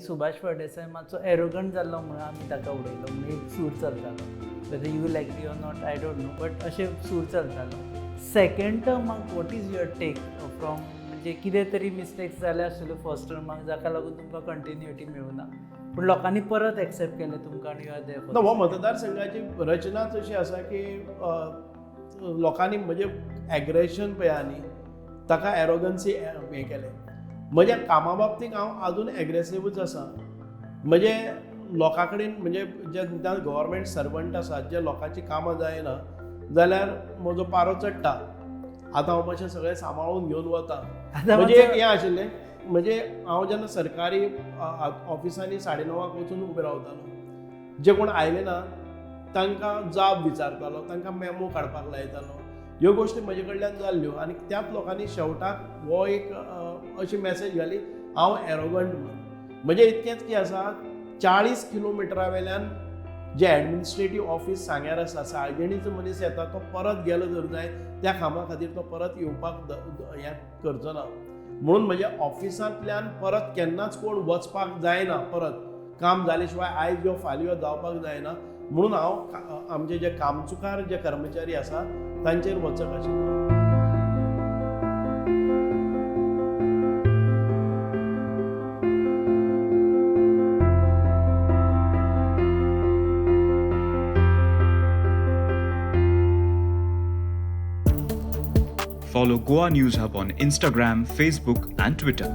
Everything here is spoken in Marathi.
सुभाष फळदेसाय मातसो एरोगंट जाल्लो म्हणून आमी ताका उडयलो म्हणून एक सूर चलतालो whether you like or not I don't know but अशें सूर चलतालो. सेकंड टर्माक what is your take from म्हणजे कितें तरी मिस्टेक्स जाले आसतल्यो फर्स्ट टर्माक जाका लागून तुमकां कंटिन्युटी मेळूना पूण लोकांनी परत एक्सेप्ट केलें तुमकां आनी यू आर देयर हो मतदारसंघाची रचनाच अशी आसा की लोकांनी म्हणजे एग्रेशन पळया न्ही ताका एरोगन्सी हें केलें. म्हज्या कामा बाबतींत हांव आजून एग्रेसिवूच आसा. म्हणजे लोकां कडेन म्हणजे जे गव्हर्मेंट सर्वंट आसात जे लोकांची कामां जायना जाल्यार म्हजो पारो चडटा. आतां हांव मातशें सगळें सांबाळून घेवन वता. म्हणजे एक हें आशिल्लें म्हणजे हांव जेन्ना सरकारी ऑफिसांनी 9:30 वचून उबे रावतालो जे कोण आयले ना तांकां जाप विचारतालो तांकां मेमो काडपाक लायतालो. ह्यो गोश्टी म्हजे कडल्यान जाल्ल्यो आनी त्याच लोकांनी शेवटाक हो एक अशी मॅसेज घाली हांव एरोगंट म्हणून. म्हणजे इतकेंच की आसा 40 किलोमिटरा वयल्यान जे एडमिनिस्ट्रेटीव ऑफीस सांग्यार आसा साळगिणीचो मनीस येता तो परत गेलो जर जाय त्या कामा खातीर तो परत येवपाक हें करचो ना. म्हणून म्हज्या ऑफिसांतल्यान परत केन्नाच कोण वचपाक जायना. परत काम जाले शिवाय आयज यो फाल्यां यो जावपाक जायना. म्हणून हांव आमचे जे कामचुकार जे कर्मचारी आसा तांचेर वचक आशिल्लो. Follow Goa News Hub on Instagram, Facebook, and Twitter.